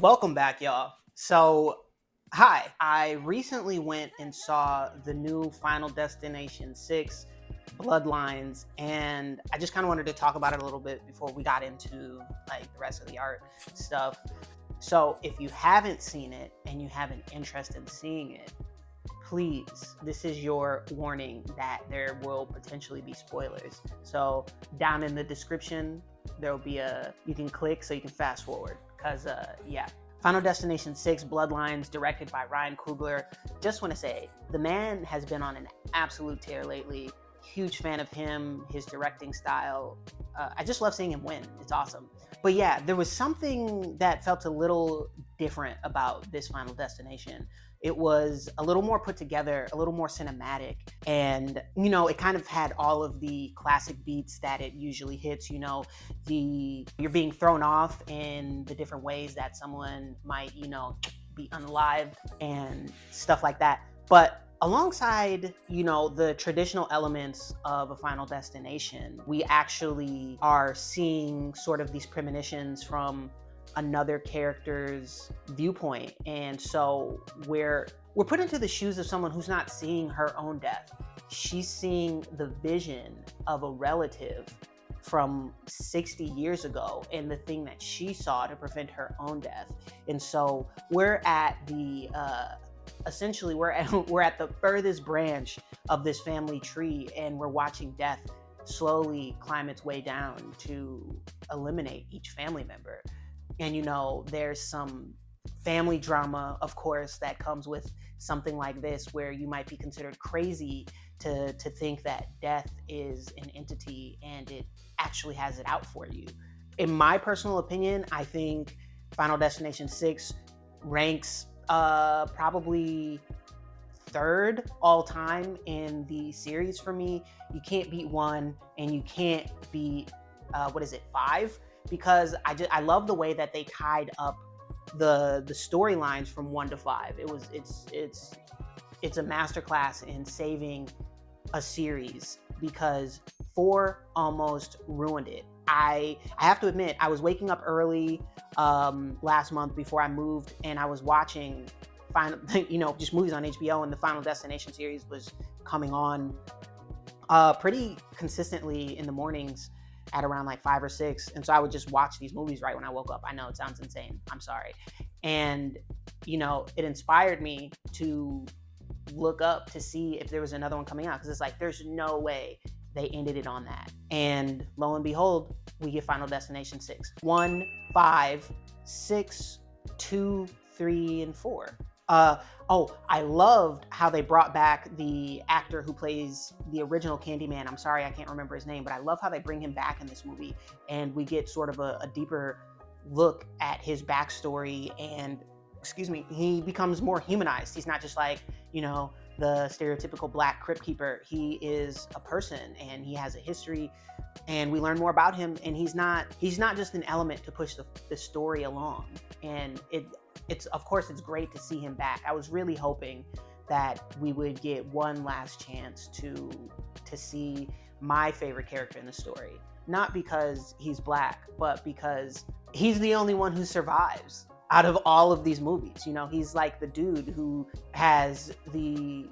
Welcome back, y'all. So, hi. I recently went and saw the new Final Destination 6 Bloodlines, and I just kind of wanted to talk about it a little bit before we got into like the rest of the art stuff. So, if you haven't seen it and you have an interest in seeing it, please, this is your warning that there will potentially be spoilers. So, down in the description, there will be you can click so you can fast forward. Because, yeah. Final Destination 6 Bloodlines, directed by Ryan Coogler. Just want to say, the man has been on an absolute tear lately. Huge fan of him, his directing style. I just love seeing him win. It's awesome. But yeah, there was something that felt a little different about this Final Destination. It was a little more put together, a little more cinematic, and it kind of had all of the classic beats that it usually hits. You're being thrown off in the different ways that someone might be unalived and stuff like that. But alongside, the traditional elements of a Final Destination, we actually are seeing sort of these premonitions from another character's viewpoint. And so we're put into the shoes of someone who's not seeing her own death. She's seeing the vision of a relative from 60 years ago and the thing that she saw to prevent her own death. And so we're at the essentially we're at the furthest branch of this family tree, and we're watching death slowly climb its way down to eliminate each family member. And there's some family drama, of course, that comes with something like this, where you might be considered crazy to think that death is an entity and it actually has it out for you. In my personal opinion, I think Final Destination 6 ranks probably third all time in the series for me. You can't beat 1 and you can't beat 5, because I love the way that they tied up the storylines from 1 to 5. It's a masterclass in saving a series, because 4 almost ruined it. I have to admit, I was waking up early last month before I moved, and I was watching just movies on HBO, and the Final Destination series was coming on pretty consistently in the mornings at around like 5 or 6. And so I would just watch these movies right when I woke up. I know it sounds insane. I'm sorry. And, it inspired me to look up to see if there was another one coming out, because it's like, there's no way they ended it on that. And lo and behold, we get Final Destination 6. 1, 5, 6, 2, 3, and 4. I loved how they brought back the actor who plays the original Candyman. I'm sorry, I can't remember his name, but I love how they bring him back in this movie, and we get sort of a deeper look at his backstory, and he becomes more humanized. He's not just like, the stereotypical black crypt keeper. He is a person, and he has a history, and we learn more about him, and he's not just an element to push the story along. And it's great to see him back. I was really hoping that we would get one last chance to see my favorite character in the story. Not because he's black, but because he's the only one who survives out of all of these movies. He's like the dude who has the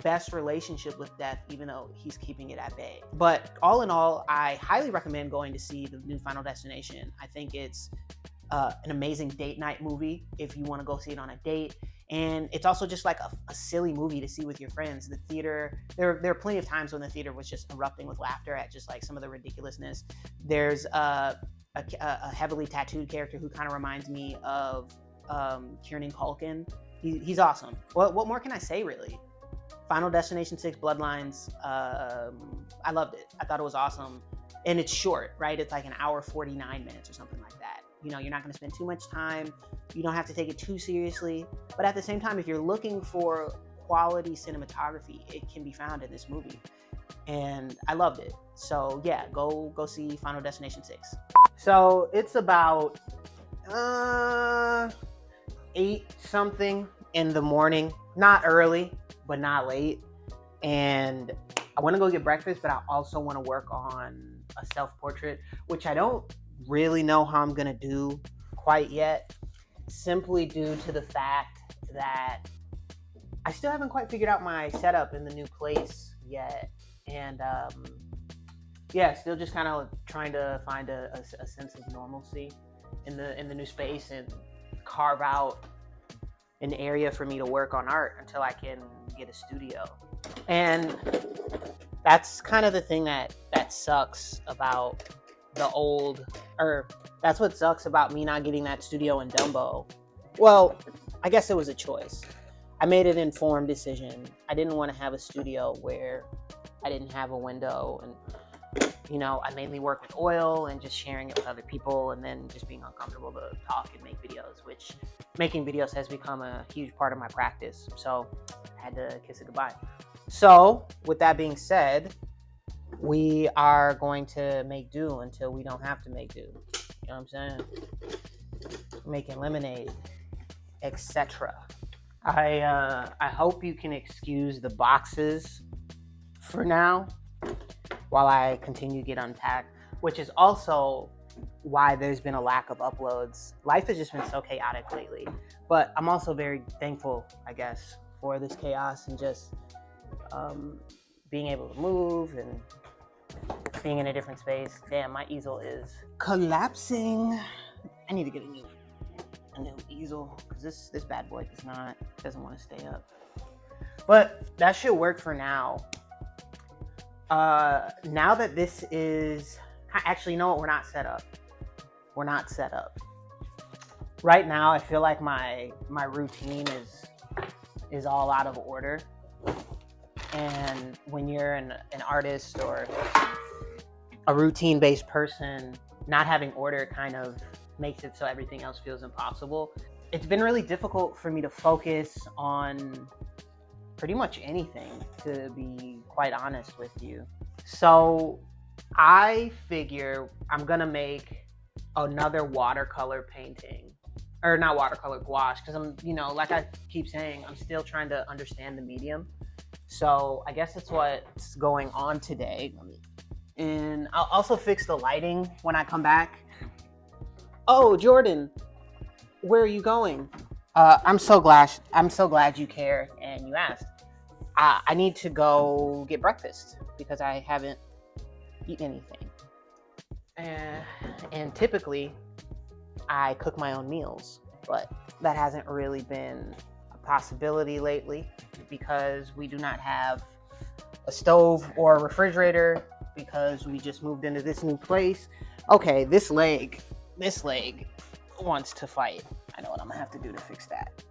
best relationship with death, even though he's keeping it at bay. But all in all, I highly recommend going to see the new Final Destination. I think it's an amazing date night movie if you want to go see it on a date. And it's also just like a silly movie to see with your friends. The theater, there are plenty of times when the theater was just erupting with laughter at just like some of the ridiculousness. There's a heavily tattooed character who kind of reminds me of Kieran Culkin. He's awesome. What more can I say, really? Final Destination 6 Bloodlines, I loved it. I thought it was awesome. And it's short, right? It's like an hour, 49 minutes or something like that. You're not going to spend too much time. You don't have to take it too seriously. But at the same time, if you're looking for quality cinematography, it can be found in this movie. And I loved it. So yeah, go see Final Destination 6. So it's about 8 something in the morning. Not early, but not late. And I want to go get breakfast, but I also want to work on a self-portrait, which I don't really know how I'm going to do quite yet. simply due to the fact that I still haven't quite figured out my setup in the new place yet. And yeah, still just kind of trying to find a sense of normalcy in the new space and carve out an area for me to work on art until I can get a studio. And that's kind of the thing that sucks about that's what sucks about me not getting that studio in Dumbo. Well, I guess it was a choice. I made an informed decision. I didn't want to have a studio where I didn't have a window, and I mainly work with oil and just sharing it with other people, and then just being uncomfortable to talk and make videos, which making videos has become a huge part of my practice. So I had to kiss it goodbye. So with that being said, we are going to make do until we don't have to make do. You know what I'm saying? Making lemonade, etc. I hope you can excuse the boxes for now while I continue to get unpacked, which is also why there's been a lack of uploads. Life has just been so chaotic lately, but I'm also very thankful, I guess, for this chaos and just being able to move and being in a different space. Damn, my easel is collapsing. I need to get a new easel because this bad boy doesn't want to stay up. But that should work for now. Now that this is actually, you know what? We're not set up. Right now, I feel like my routine is all out of order. And when you're an artist or a routine-based person, not having order kind of makes it so everything else feels impossible. It's been really difficult for me to focus on pretty much anything, to be quite honest with you. So I figure I'm gonna make another watercolor painting, or not watercolor, gouache, because I'm, like I keep saying, I'm still trying to understand the medium. So I guess that's what's going on today. And I'll also fix the lighting when I come back. Oh, Jordan, where are you going? I'm so glad you care and you asked. I need to go get breakfast because I haven't eaten anything. And typically, I cook my own meals, but that hasn't really been a possibility lately because we do not have a stove or a refrigerator because we just moved into this new place. Okay, this leg wants to fight. I know what I'm gonna have to do to fix that.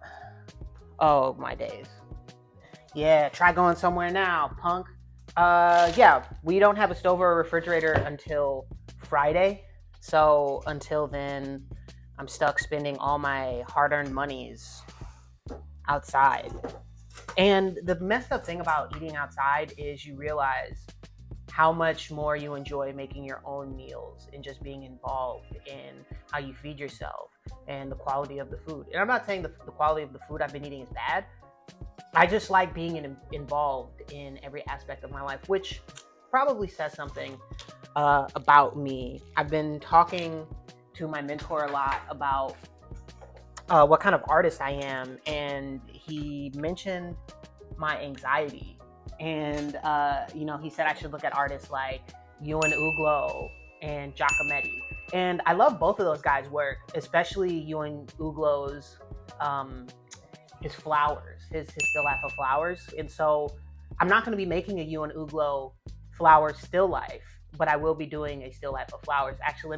Oh, my days. Yeah, try going somewhere now, punk. Yeah, we don't have a stove or a refrigerator until Friday. So until then, I'm stuck spending all my hard-earned monies outside. And the messed up thing about eating outside is you realize how much more you enjoy making your own meals and just being involved in how you feed yourself and the quality of the food. And I'm not saying the quality of the food I've been eating is bad. I just like being involved in every aspect of my life, which probably says something about me. I've been talking to my mentor a lot about what kind of artist I am, and he mentioned my anxiety. And, he said I should look at artists like Ewan Uglo and Giacometti. And I love both of those guys' work, especially Ewan Uglo's, his flowers, his still life of flowers. And so I'm not going to be making a Ewan Uglo flower still life, but I will be doing a still life of flowers. Actually,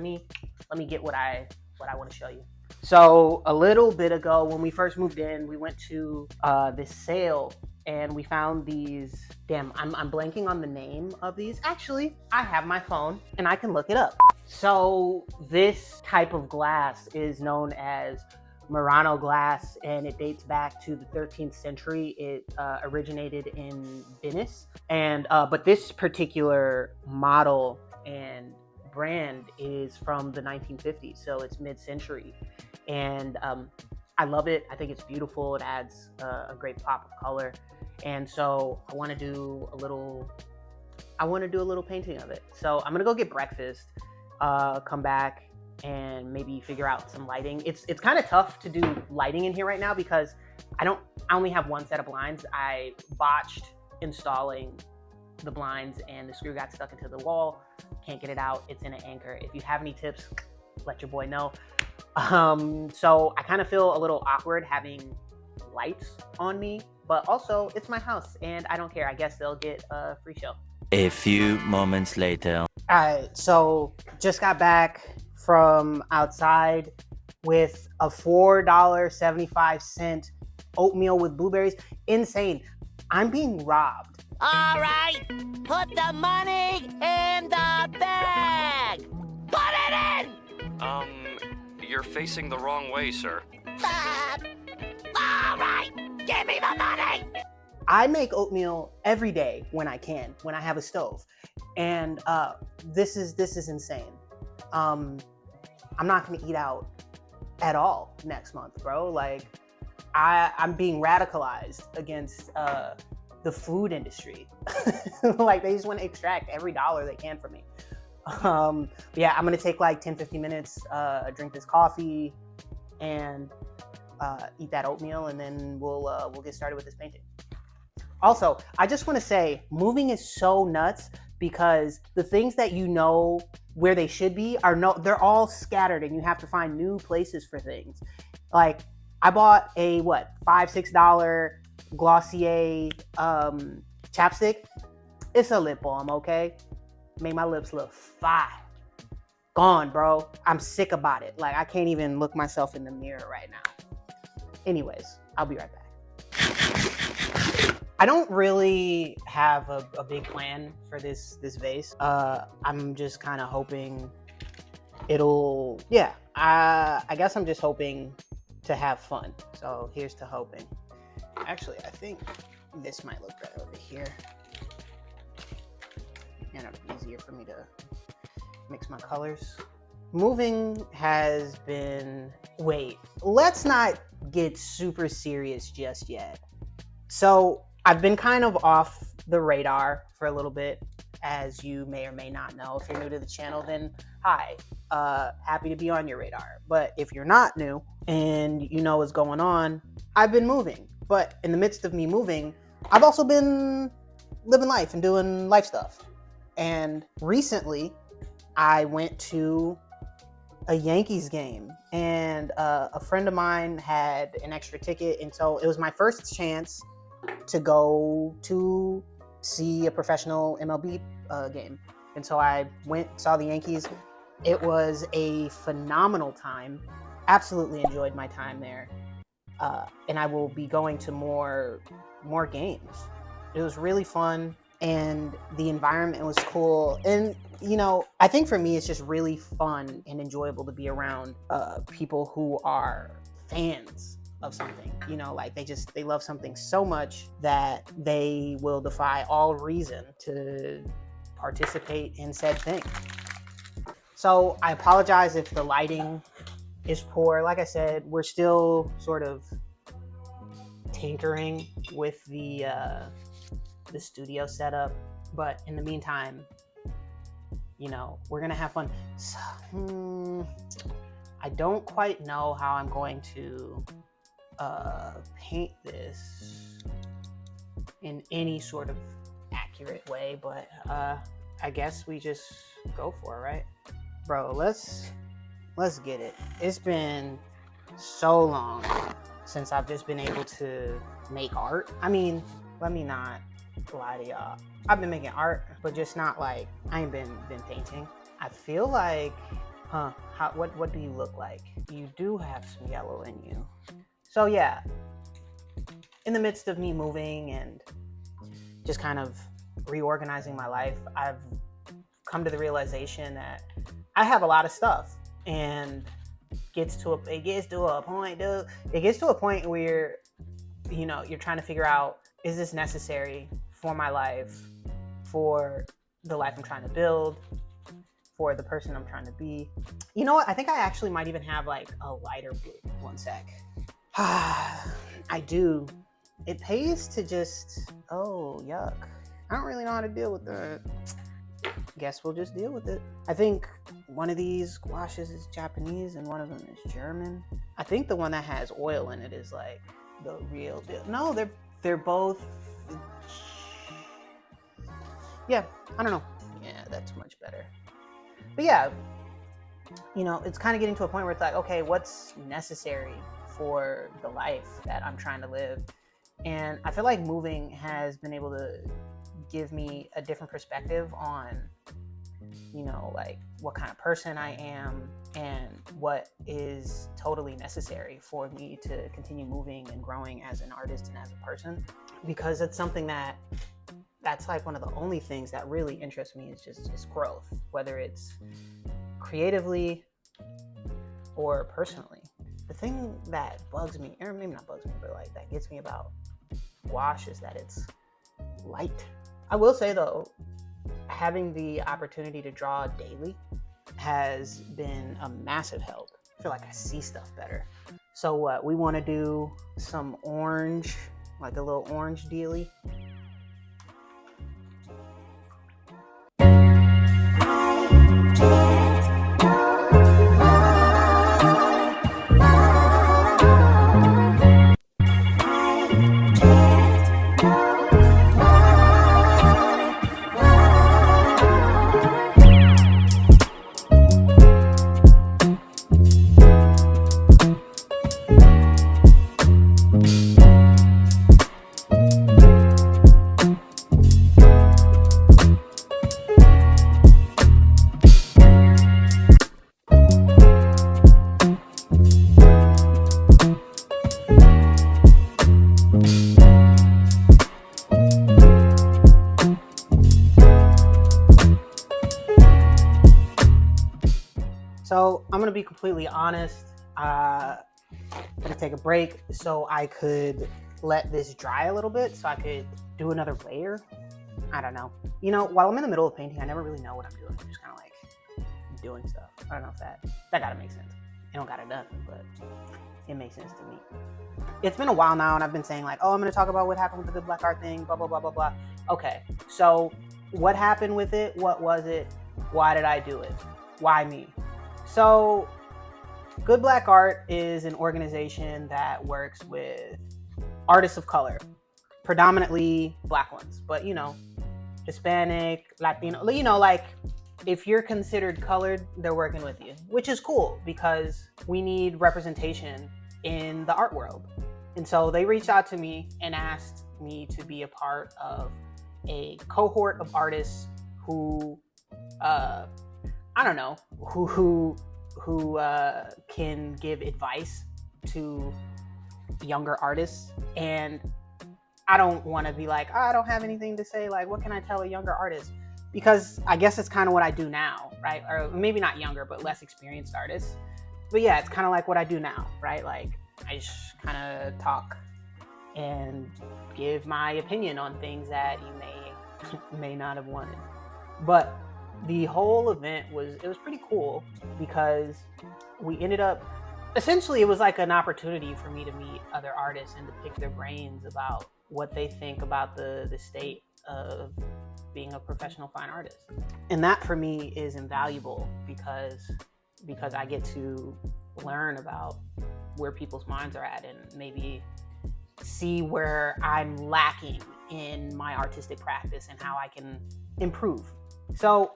let me get what I want to show you. So a little bit ago, when we first moved in, we went to this sale and we found these. Damn, I'm blanking on the name of these. Actually, I have my phone and I can look it up. So this type of glass is known as Murano glass, and it dates back to the 13th century. It originated in Venice, and but this particular model and brand is from the 1950s, so it's mid-century. And I love it. I think it's beautiful. It adds a great pop of color. And so I want to do a little painting of it. So I'm gonna go get breakfast, come back, and maybe figure out some lighting. It's kind of tough to do lighting in here right now because I only have one set of blinds. I botched installing the blinds and the screw got stuck into the wall. Can't get it out. It's in an anchor. If you have any tips, let your boy know. So I kind of feel a little awkward having lights on me, but also it's my house and I don't care. I guess they'll get a free show. A few moments later. All right, so just got back from outside with a $4.75 oatmeal with blueberries. Insane. I'm being robbed. All right, put the money in the bag. Put it in. You're facing the wrong way, sir. All right, give me the money. I make oatmeal every day when I can, when I have a stove. And this is insane. I'm not gonna eat out at all next month, bro. Like I'm being radicalized against the food industry. Like they just want to extract every dollar they can from me. Yeah, I'm gonna take like 10-15 minutes, drink this coffee and eat that oatmeal, and then we'll get started with this painting. Also, I just want to say, moving is so nuts because the things that you know where they should be they're all scattered, and you have to find new places for things. Like I bought a $5-6 Glossier chapstick. It's a lip balm, okay? Made my lips look fire. Gone, bro. I'm sick about it. Like I can't even look myself in the mirror right now. Anyways, I'll be right back. I don't really have a big plan for this vase. I'm just kind of hoping it'll, I guess I'm just hoping to have fun. So here's to hoping. Actually, I think this might look better over here. And it'll be easier for me to mix my colors. Moving has been, let's not get super serious just yet. So I've been kind of off the radar for a little bit, as you may or may not know. If you're new to the channel, then hi, happy to be on your radar. But if you're not new and you know what's going on, I've been moving. But in the midst of me moving, I've also been living life and doing life stuff. And recently, I went to a Yankees game, and a friend of mine had an extra ticket, and so it was my first chance to go to see a professional MLB game. And so I went, saw the Yankees. It was a phenomenal time. Absolutely enjoyed my time there. And I will be going to more games. It was really fun, and the environment was cool. And you know, I think for me, it's just really fun and enjoyable to be around people who are fans of something. You know, like they love something so much that they will defy all reason to participate in said thing. So I apologize if the lighting is poor. Like I said, we're still sort of tinkering with the studio setup, but in the meantime, you know, we're gonna have fun. So, I don't quite know how I'm going to paint this in any sort of accurate way, but I guess we just go for it, right? Bro, let's get it. It's been so long since I've just been able to make art. I mean, let me not lie to y'all. I've been making art, but just not like, I ain't been painting. I feel like, what do you look like? You do have some yellow in you. So yeah, in the midst of me moving and just kind of reorganizing my life, I've come to the realization that I have a lot of stuff, and it gets to a point, dude. It gets to a point where, you know, you're trying to figure out, is this necessary for my life, for the life I'm trying to build, for the person I'm trying to be? You know what? I think I actually might even have like a lighter blue. One sec. I do. It pays to just, oh, yuck. I don't really know how to deal with that. guess we'll just deal with it. I think one of these gouaches is Japanese and one of them is German. I think the one that has oil in it is like the real deal. No, they're both. Yeah, I don't know. Yeah, that's much better. But yeah, it's kind of getting to a point where it's like, okay, what's necessary for the life that I'm trying to live? And I feel like moving has been able to give me a different perspective on, like what kind of person I am and what is totally necessary for me to continue moving and growing as an artist and as a person. Because it's something that's like one of the only things that really interests me is just growth, whether it's creatively or personally. The thing that bugs me, or maybe not bugs me, but like that gets me about gouache is that it's light. I will say though, having the opportunity to draw daily has been a massive help. I feel like I see stuff better. So what, we want to do some orange, like a little orange dealy. So I'm gonna be completely honest. I'm gonna take a break so I could let this dry a little bit so I could do another layer. I don't know. While I'm in the middle of painting, I never really know what I'm doing. I'm just kind of like doing stuff. I don't know if that gotta make sense. It don't gotta nothing, but it makes sense to me. It's been a while now and I've been saying like, oh, I'm gonna talk about what happened with the good black art thing, blah, blah, blah, blah, blah. Okay, so what happened with it? What was it? Why did I do it? Why me? So Good Black Art is an organization that works with artists of color, predominantly black ones, but Hispanic, Latino, like if you're considered colored, they're working with you, which is cool because we need representation in the art world. And so they reached out to me and asked me to be a part of a cohort of artists who, I don't know, who can give advice to younger artists. And I don't want to be like, oh, I don't have anything to say. Like, what can I tell a younger artist? Because I guess it's kind of what I do now, right? Or maybe not younger, but less experienced artists. But yeah, it's kind of like what I do now, right? Like, I just kind of talk and give my opinion on things that you may not have wanted. But the whole event was pretty cool because we ended up, essentially it was like an opportunity for me to meet other artists and to pick their brains about what they think about the state of being a professional fine artist. And that for me is invaluable because I get to learn about where people's minds are at and maybe see where I'm lacking in my artistic practice and how I can improve. So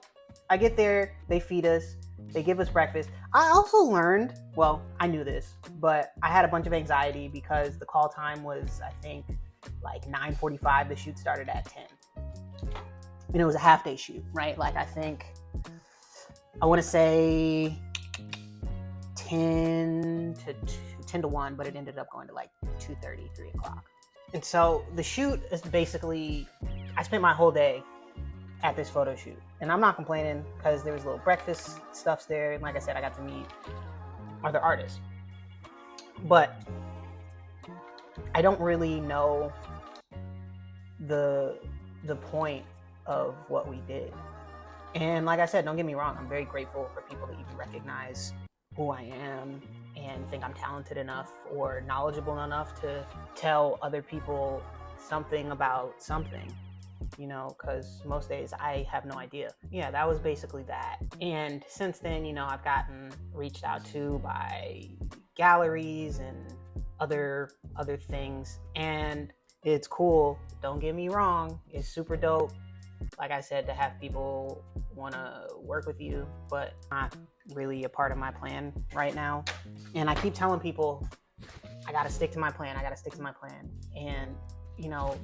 I get there, they feed us, they give us breakfast. I also learned, well, I knew this, but I had a bunch of anxiety because the call time was, I think, like 9:45. The shoot started at 10. And it was a half day shoot, right? Like I want to say 10 to 1, but it ended up going to like 2:30, 3 o'clock. And so the shoot is basically, I spent my whole day at this photo shoot. And I'm not complaining because there was little breakfast stuffs there. And like I said, I got to meet other artists. But I don't really know the point of what we did. And like I said, don't get me wrong, I'm very grateful for people to even recognize who I am and think I'm talented enough or knowledgeable enough to tell other people something about something. you know, because most days I have no idea. Yeah, that was basically that. And since then, you know, I've gotten reached out to by galleries and other things, and it's cool. Don't get me wrong, it's super dope, like I said, to have people want to work with you, but not really a part of my plan right now. And I keep telling people, I gotta stick to my plan. I gotta stick to my plan. And, you know,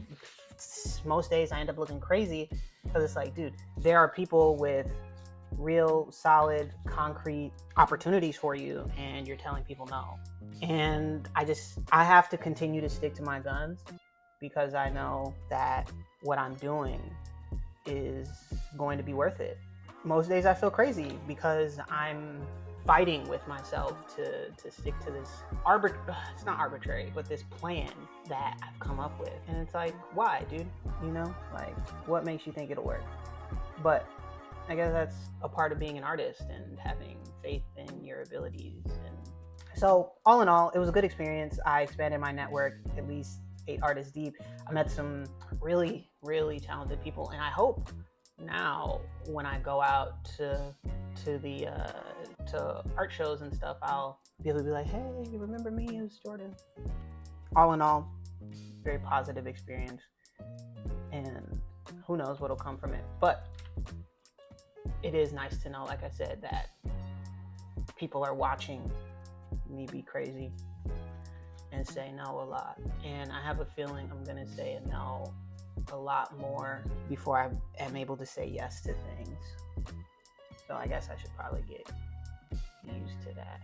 most days I end up looking crazy because it's like, dude, there are people with real solid concrete opportunities for you and you're telling people no. And I have to continue to stick to my guns because I know that what I'm doing is going to be worth it. Most days I feel crazy because I'm fighting with myself to stick to this it's not arbitrary, but this plan that I've come up with. And it's like, why, dude? You know, like, what makes you think it'll work? But I guess that's a part of being an artist and having faith in your abilities. And so all in all, it was a good experience. I expanded my network at least 8 artists deep. I met some really, really talented people, and I hope now when I go out to art shows and stuff, I'll be able to be like, hey, you remember me? It was Jordan. All in all, very positive experience, and who knows what'll come from it. But it is nice to know, like I said, that people are watching me be crazy and say no a lot. And I have a feeling I'm gonna say no a lot more before I am able to say yes to things. So I guess I should probably get used to that.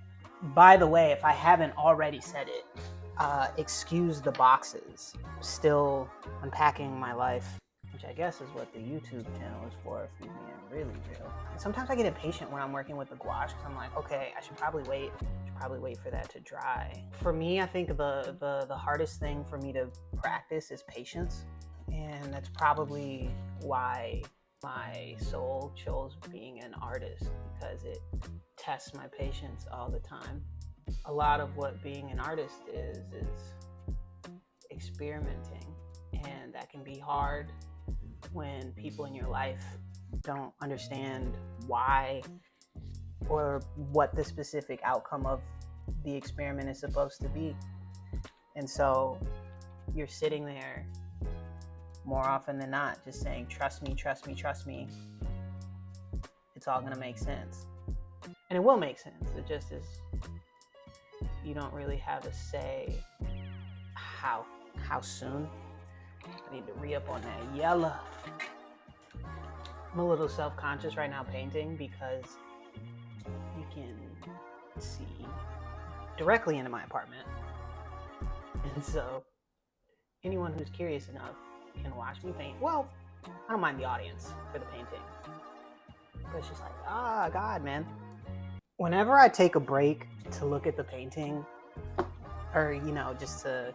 By the way, if I haven't already said it, excuse the boxes. Still unpacking my life, which I guess is what the YouTube channel is for, if you're being really real. Sometimes I get impatient when I'm working with the gouache because I'm like, okay, I should probably wait for that to dry. For me, I think the hardest thing for me to practice is patience. And that's probably why my soul chose being an artist, because it tests my patience all the time. A lot of what being an artist is experimenting, and that can be hard when people in your life don't understand why or what the specific outcome of the experiment is supposed to be. And so you're sitting there more often than not just saying, trust me, trust me, trust me. It's all gonna make sense. And it will make sense. It just is, you don't really have a say how soon. I need to re-up on that yellow. I'm a little self-conscious right now painting because you can see directly into my apartment. And so anyone who's curious enough can watch me paint. Well, I don't mind the audience for the painting. But it's just like, God, man. Whenever I take a break to look at the painting, or, you know, just to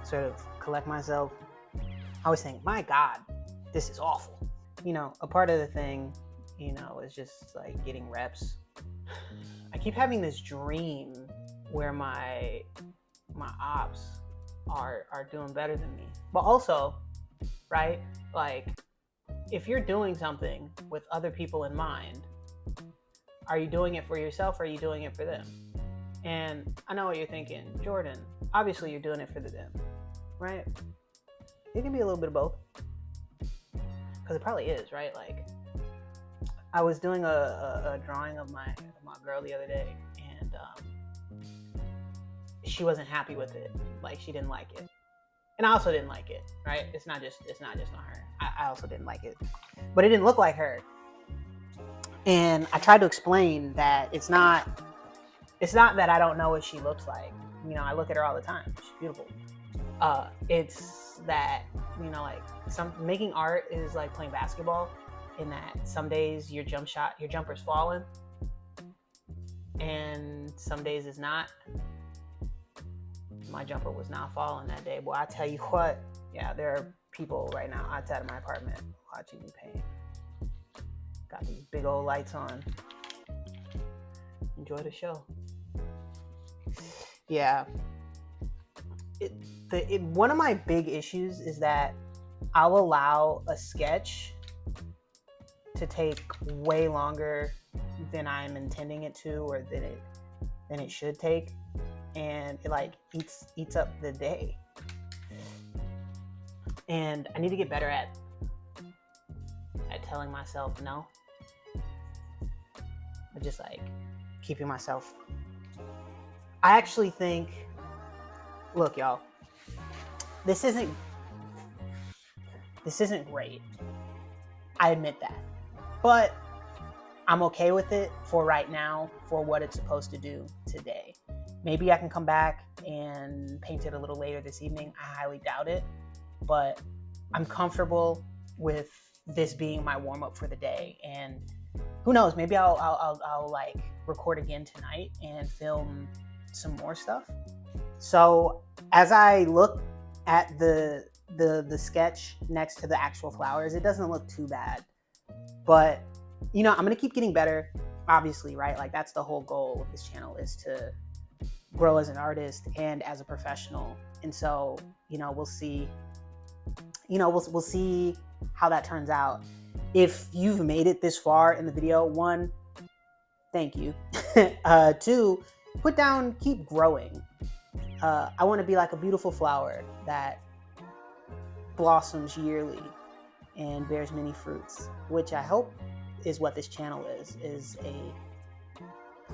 sort of collect myself, I always think, my God, this is awful. You know, a part of the thing, you know, is just like getting reps. I keep having this dream where my ops are doing better than me. But also, right, like, if you're doing something with other people in mind, are you doing it for yourself or are you doing it for them? And I know what you're thinking, Jordan, obviously you're doing it for them, right? It can be a little bit of both. Because it probably is, right? Like, I was doing a drawing of my girl the other day, and she wasn't happy with it. Like, she didn't like it. And I also didn't like it, right? It's not just on her. I also didn't like it. But it didn't look like her. And I tried to explain that it's not that I don't know what she looks like. You know, I look at her all the time. She's beautiful. It's that, you know, like, making art is like playing basketball, in that some days your jumper's falling, and some days it's not. My jumper was not falling that day. Boy, I tell you what, yeah, there are people right now outside of my apartment watching me paint. Got these big old lights on. Enjoy the show. Yeah. One of my big issues is that I'll allow a sketch to take way longer than I'm intending it to, or than it should take, and it like eats up the day. And I need to get better at telling myself no, but just like keeping myself. I actually think, look, y'all, this isn't great. I admit that, but I'm okay with it for right now, for what it's supposed to do today. Maybe I can come back and paint it a little later this evening. I highly doubt it, but I'm comfortable with this being my warm up for the day. And who knows, maybe I'll like record again tonight and film some more stuff. So as I look at the sketch next to the actual flowers, it doesn't look too bad, but you know, I'm gonna keep getting better, obviously, right? Like that's the whole goal of this channel, is to grow as an artist and as a professional. And so, you know, we'll see, we'll see how that turns out. If you've made it this far in the video, 1, thank you. 2, put down, keep growing. I want to be like a beautiful flower that blossoms yearly and bears many fruits, which I hope is what this channel is a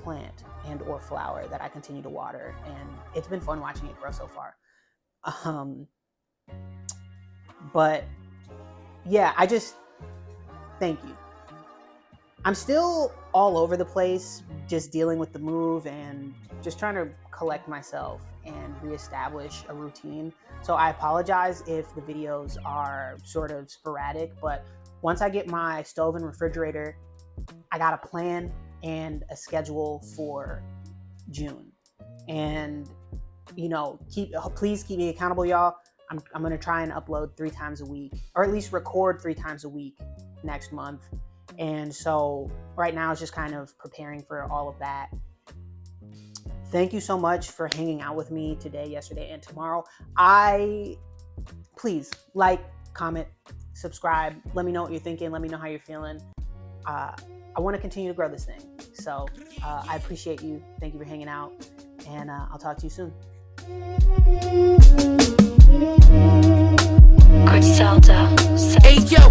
plant and or flower that I continue to water. And it's been fun watching it grow so far. But yeah, I just thank you. I'm still all over the place, just dealing with the move and just trying to collect myself and reestablish a routine. So I apologize if the videos are sort of sporadic, but once I get my stove and refrigerator, I got a plan and a schedule for June. And, you know, please keep me accountable, y'all. I'm gonna try and upload 3 times a week, or at least record 3 times a week next month. And so right now it's just kind of preparing for all of that. Thank you so much for hanging out with me today, yesterday, and tomorrow. Please like, comment, subscribe. Let me know what you're thinking. Let me know how you're feeling. I want to continue to grow this thing. So I appreciate you. Thank you for hanging out. And I'll talk to you soon. Griselda. Hey, yo.